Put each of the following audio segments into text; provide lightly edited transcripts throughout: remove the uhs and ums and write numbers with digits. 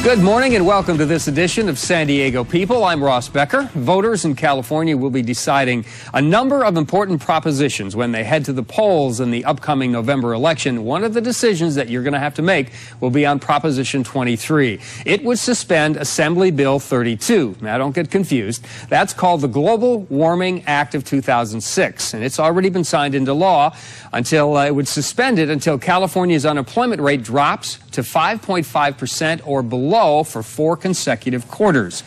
Good morning and welcome to this edition of San Diego People. I'm Ross Becker. Voters in California will be deciding a number of important propositions when they head to the polls in the upcoming November election. One of the decisions that you're going to have to make will be on Proposition 23. It would suspend Assembly Bill 32. Now, don't get confused. That's called the Global Warming Act of 2006, and it's already been signed into law until it would suspend it until California's unemployment rate drops to 5.5% or below for 4 consecutive quarters.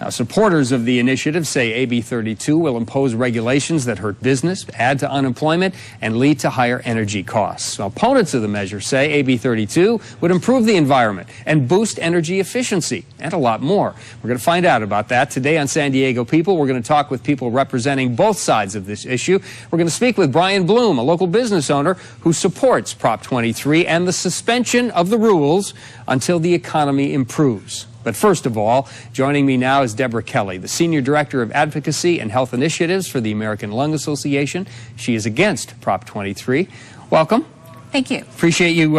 Now, supporters of the initiative say AB 32 will impose regulations that hurt business, add to unemployment, and lead to higher energy costs. Now, opponents of the measure say AB 32 would improve the environment and boost energy efficiency, and a lot more. We're going to find out about that today on San Diego People. We're going to talk with people representing both sides of this issue. We're going to speak with Bryan Bloom, a local business owner who supports Prop 23 and the suspension of the rules until the economy improves. But first of all, joining me now is Deborah Kelly, the Senior Director of Advocacy and Health Initiatives for the American Lung Association. She is against Prop 23. Welcome. Thank you. Appreciate you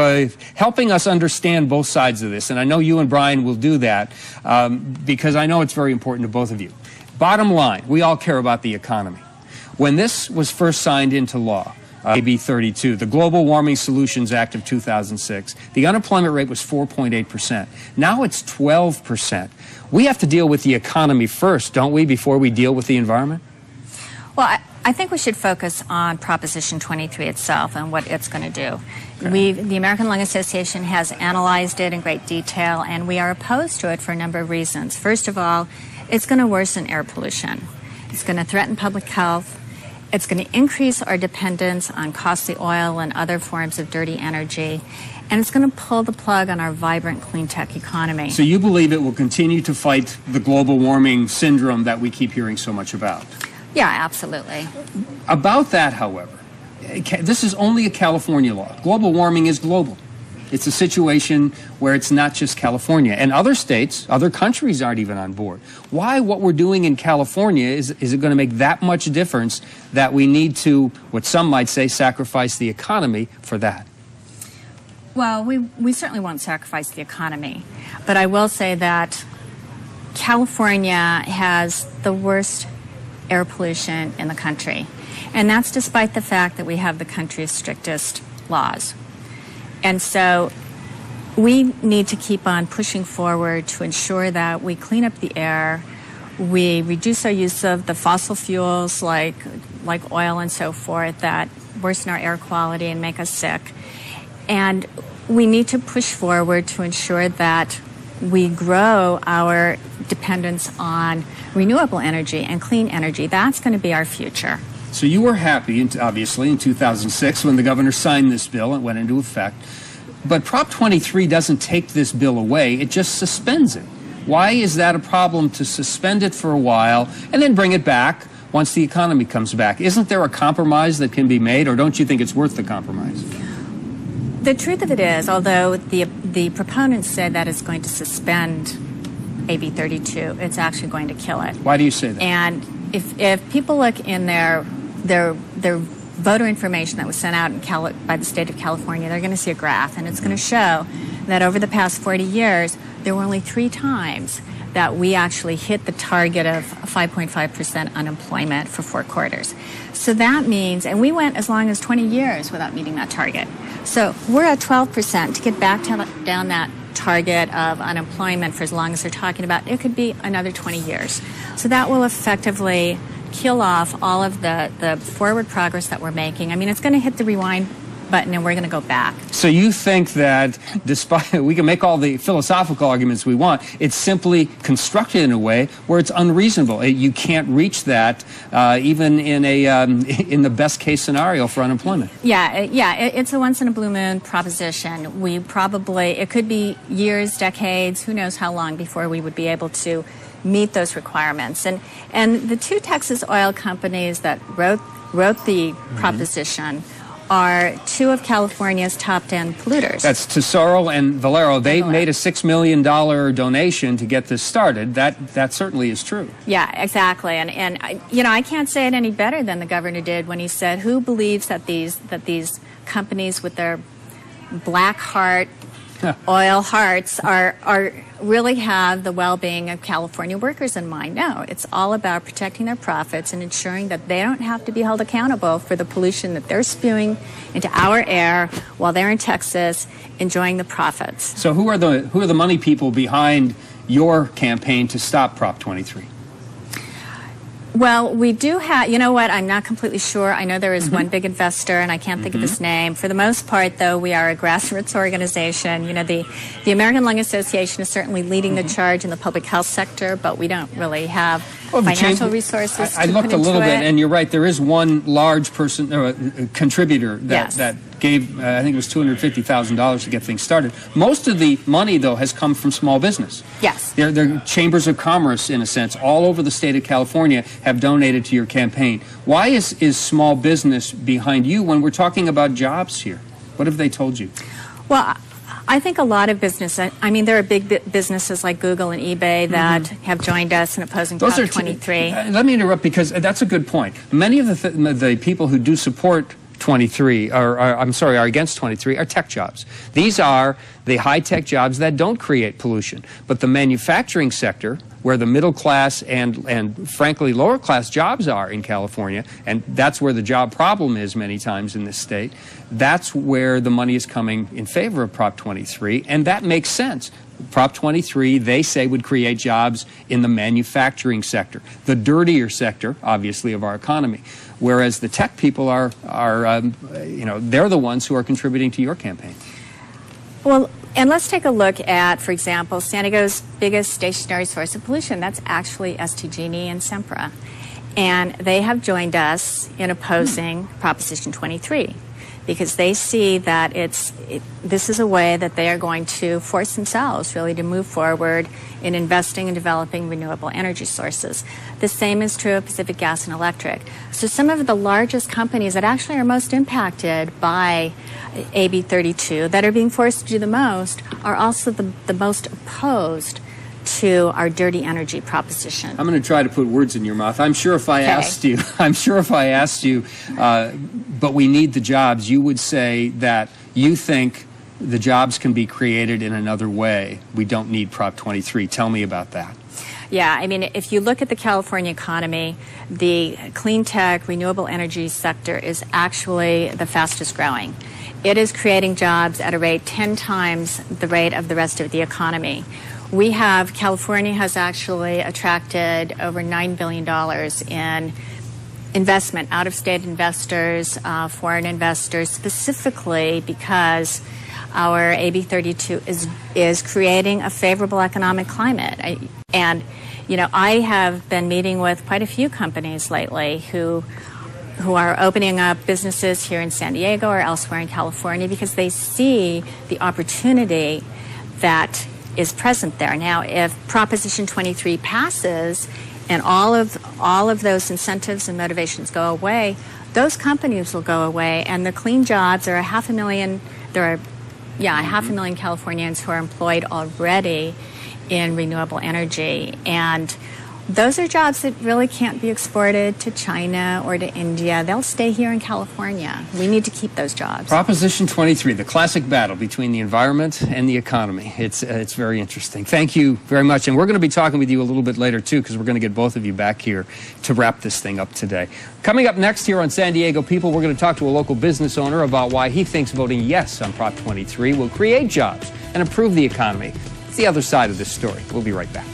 helping us understand both sides of this. And I know you and Bryan will do that because I know it's very important to both of you. Bottom line, we all care about the economy. When this was first signed into law, AB 32, the Global Warming Solutions Act of 2006, the unemployment rate was 4.8%. Now it's 12%. We have to deal with the economy first, don't we, before we deal with the environment? Well, I think we should focus on Proposition 23 itself and what it's going to do. Okay. The American Lung Association has analyzed it in great detail, and we are opposed to it for a number of reasons. First of all, it's going to worsen air pollution. It's going to threaten public health. It's going to increase our dependence on costly oil and other forms of dirty energy, and it's going to pull the plug on our vibrant clean tech economy. So you believe it will continue to fight the global warming syndrome that we keep hearing so much about? Yeah, absolutely. About that, however, this is only a California law. Global warming is global. It's a situation where it's not just California. And other states, other countries aren't even on board. Why what we're doing in California is it going to make that much difference that we need to, what some might say, sacrifice the economy for that? Well, we certainly won't sacrifice the economy. But I will say that California has the worst air pollution in the country. And that's despite the fact that we have the country's strictest laws. And so we need to keep on pushing forward to ensure that we clean up the air, we reduce our use of the fossil fuels like oil and so forth that worsen our air quality and make us sick. And we need to push forward to ensure that we grow our dependence on renewable energy and clean energy. That's going to be our future. So you were happy, obviously, in 2006 when the governor signed this bill and went into effect. But Prop 23 doesn't take this bill away. It just suspends it. Why is that a problem to suspend it for a while and then bring it back once the economy comes back? Isn't there a compromise that can be made, or don't you think it's worth the compromise? The truth of it is, although the proponents said that it's going to suspend AB 32, it's actually going to kill it. Why do you say that? And if people look in their voter information that was sent out by the state of California, they're going to see a graph, and it's going to show that over the past 40 years, there were only 3 times that we actually hit the target of 5.5% unemployment for 4 quarters. So that means, and we went as long as 20 years without meeting that target. So we're at 12%. To get back down that target of unemployment for as long as they're talking about, it could be another 20 years. So that will effectively kill off all of the forward progress that we're making. I mean, it's going to hit the rewind button and we're going to go back. So you think that despite we can make all the philosophical arguments we want, it's simply constructed in a way where it's unreasonable. You can't reach that even in the best case scenario for unemployment. Yeah, it's a once in a blue moon proposition. It could be years, decades, who knows how long before we would be able to meet those requirements. And the 2 Texas oil companies that wrote the proposition are 2 of California's top 10 polluters. That's Tesoro and Valero. They made a $6 million donation to get this started. That certainly is true. Yeah, exactly. And I can't say it any better than the governor did when he said, who believes that these companies with their black heart oil hearts are really have the well-being of California workers in mind. No, it's all about protecting their profits and ensuring that they don't have to be held accountable for the pollution that they're spewing into our air while they're in Texas enjoying the profits. So who are the money people behind your campaign to stop Prop 23? Well, we do have, you know what, I'm not completely sure. I know there is one big investor, and I can't think of his name. For the most part, though, we are a grassroots organization. You know, the American Lung Association is certainly leading the charge in the public health sector, but we don't really have financial resources I looked a little bit, and you're right, there is one large contributor that gave, I think it was $250,000 to get things started. Most of the money, though, has come from small business. Yes. They're chambers of commerce, in a sense, all over the state of California have donated to your campaign. Why is small business behind you when we're talking about jobs here? What have they told you? Well, I think a lot of business, I mean, there are big businesses like Google and eBay that have joined us in opposing Prop 23. Let me interrupt, because that's a good point. Many of the people who do support 23, are against 23, are tech jobs. These are the high-tech jobs that don't create pollution. But the manufacturing sector, where the middle class and frankly lower class jobs are in California, and that's where the job problem is many times in this state, that's where the money is coming in favor of Prop 23, and that makes sense. Prop 23, they say, would create jobs in the manufacturing sector, the dirtier sector, obviously, of our economy. Whereas the tech people are they're the ones who are contributing to your campaign. Well, and let's take a look at, for example, San Diego's biggest stationary source of pollution. That's actually STG&E and Sempra. And they have joined us in opposing Proposition 23 because they see that this is a way that they are going to force themselves really to move forward in investing and developing renewable energy sources. The same is true of Pacific Gas and Electric. So some of the largest companies that actually are most impacted by AB 32, that are being forced to do the most, are also the most opposed to our dirty energy proposition. I'm going to try to put words in your mouth. I'm sure if I asked you, but we need the jobs, you would say that you think the jobs can be created in another way. We don't need Prop 23. Tell me about that. Yeah, I mean, if you look at the California economy, the clean tech, renewable energy sector is actually the fastest growing. It is creating jobs at a rate 10 times the rate of the rest of the economy. California has actually attracted over $9 billion in investment, out-of-state investors, foreign investors, specifically because our AB 32 is creating a favorable economic climate. I have been meeting with quite a few companies lately who are opening up businesses here in San Diego or elsewhere in California because they see the opportunity that is present there. Now, if Proposition 23 passes and all of those incentives and motivations go away, those companies will go away, and the clean jobs, there are 500,000 Californians who are employed already in renewable energy, and those are jobs that really can't be exported to China or to India. They'll stay here in California. We need to keep those jobs. Proposition 23, the classic battle between the environment and the economy. It's very interesting. Thank you very much. And we're going to be talking with you a little bit later, too, because we're going to get both of you back here to wrap this thing up today. Coming up next here on San Diego People, we're going to talk to a local business owner about why he thinks voting yes on Prop 23 will create jobs and improve the economy. It's the other side of this story. We'll be right back.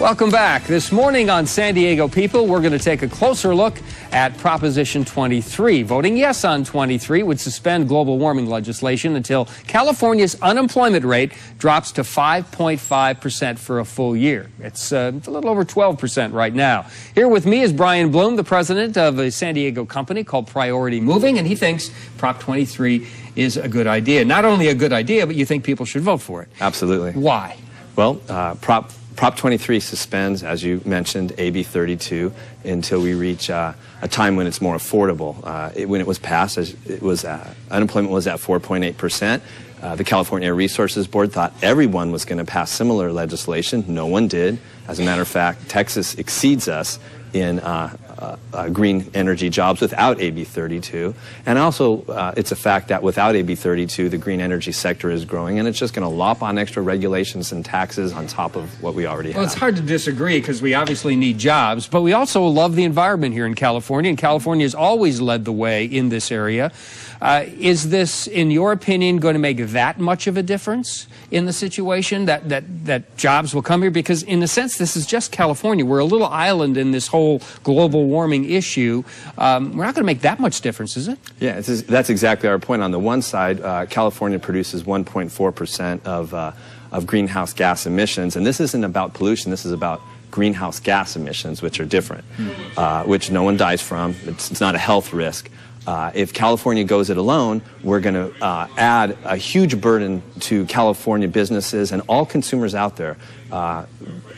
Welcome back. This morning on San Diego People, we're going to take a closer look at Proposition 23. Voting yes on 23 would suspend global warming legislation until California's unemployment rate drops to 5.5% for a full year. It's a little over 12% right now. Here with me is Bryan Bloom, the president of a San Diego company called Priority Moving, and he thinks Prop 23 is a good idea. Not only a good idea, but you think people should vote for it. Absolutely. Why? Well, Prop 23 suspends, as you mentioned, AB 32 until we reach a time when it's more affordable. When it was passed, unemployment was at 4.8%. The California Air Resources Board thought everyone was going to pass similar legislation. No one did. As a matter of fact, Texas exceeds us in green energy jobs without AB 32. And also, it's a fact that without AB 32, the green energy sector is growing, and it's just going to lop on extra regulations and taxes on top of what we already have. Well, it's hard to disagree because we obviously need jobs, but we also love the environment here in California, and California has always led the way in this area. Is this, in your opinion, going to make that much of a difference in the situation, that jobs will come here? Because in a sense, this is just California. We're a little island in this whole global warming issue. We're not going to make that much difference, is it? Yeah, that's exactly our point. On the one side, California produces 1.4% of greenhouse gas emissions, and this isn't about pollution. This is about greenhouse gas emissions, which are different, which no one dies from. It's not a health risk. If California goes it alone, we're going to add a huge burden to California businesses and all consumers out there,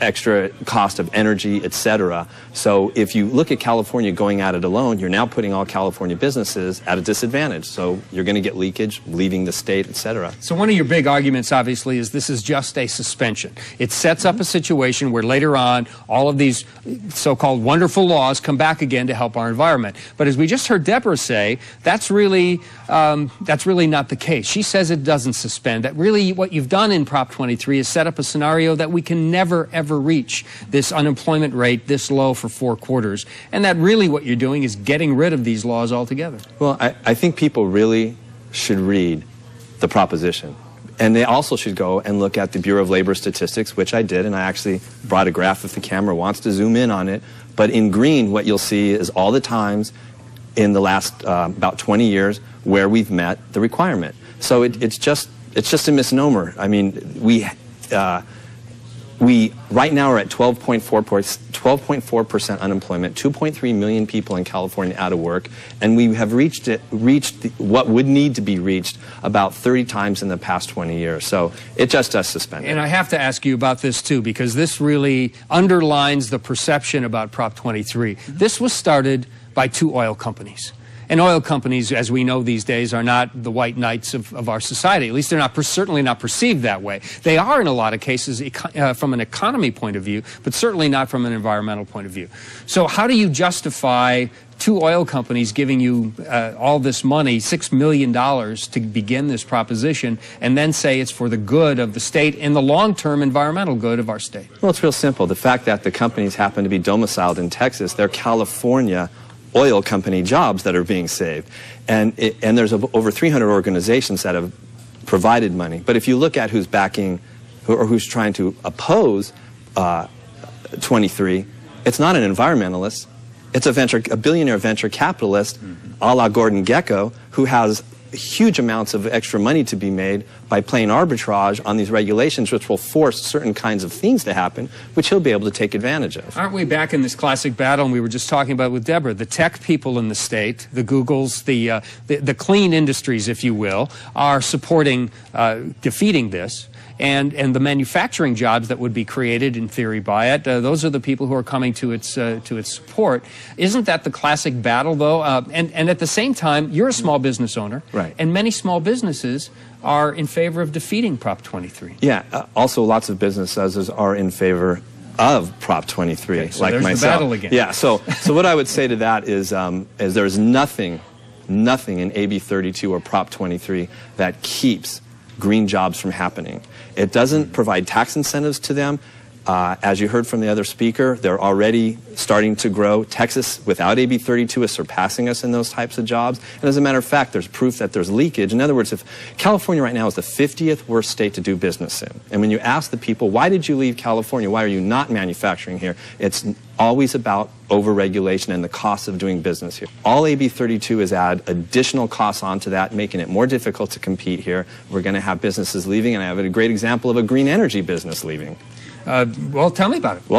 extra cost of energy, etc. So if you look at California going at it alone, you're now putting all California businesses at a disadvantage. So you're going to get leakage, leaving the state, etc. So one of your big arguments, obviously, is this is just a suspension. It sets up a situation where later on, all of these so-called wonderful laws come back again to help our environment. But as we just heard Deborah say, that's really not the case. She says it doesn't suspend. That really what you've done in Prop 23 is set up a scenario that we can never, ever reach this unemployment rate this low for 4 quarters. And that really what you're doing is getting rid of these laws altogether. Well, I think people really should read the proposition. And they also should go and look at the Bureau of Labor Statistics, which I did, and I actually brought a graph if the camera wants to zoom in on it. But in green, what you'll see is all the times in the last about 20 years where we've met the requirement. So it's just a misnomer. I mean, we right now are at 12.4% unemployment, 2.3 million people in California out of work, and we have reached what would need to be reached about 30 times in the past 20 years. So it just does suspend it. And I have to ask you about this too, because this really underlines the perception about Prop 23. This was started by 2 oil companies. And oil companies, as we know these days, are not the white knights of our society. At least they're not certainly not perceived that way. They are in a lot of cases from an economy point of view, but certainly not from an environmental point of view. So how do you justify 2 oil companies giving you all this money, $6 million, to begin this proposition, and then say it's for the good of the state and the long-term environmental good of our state? Well, it's real simple. The fact that the companies happen to be domiciled in Texas, they're California oil company jobs that are being saved. And there's over 300 organizations that have provided money. But if you look at who's backing or who's trying to oppose 23, it's not an environmentalist. It's a billionaire venture capitalist, a la Gordon Gekko, who has huge amounts of extra money to be made by playing arbitrage on these regulations, which will force certain kinds of things to happen, which he'll be able to take advantage of. Aren't we back in this classic battle, and we were just talking about with Deborah, the tech people in the state, the Googles, the clean industries, if you will, are supporting defeating this. And the manufacturing jobs that would be created, in theory, by it, those are the people who are coming to its support. Isn't that the classic battle, though? And at the same time, you're a small business owner, right? And many small businesses are in favor of defeating Prop 23. Yeah. Also, lots of businesses are in favor of Prop 23, okay, so like there's myself. The battle again. Yeah. So what I would say to that is there's nothing in AB 32 or Prop 23 that keeps green jobs from happening. It doesn't provide tax incentives to them. As you heard from the other speaker, they're already starting to grow. Texas, without AB 32, is surpassing us in those types of jobs. And as a matter of fact, there's proof that there's leakage. In other words, if California right now is the 50th worst state to do business in, and when you ask the people, why did you leave California? Why are you not manufacturing here? It's always about overregulation and the cost of doing business here. All AB 32 is add additional costs onto that, making it more difficult to compete here. We're going to have businesses leaving, and I have a great example of a green energy business leaving. Well, tell me about it. Well,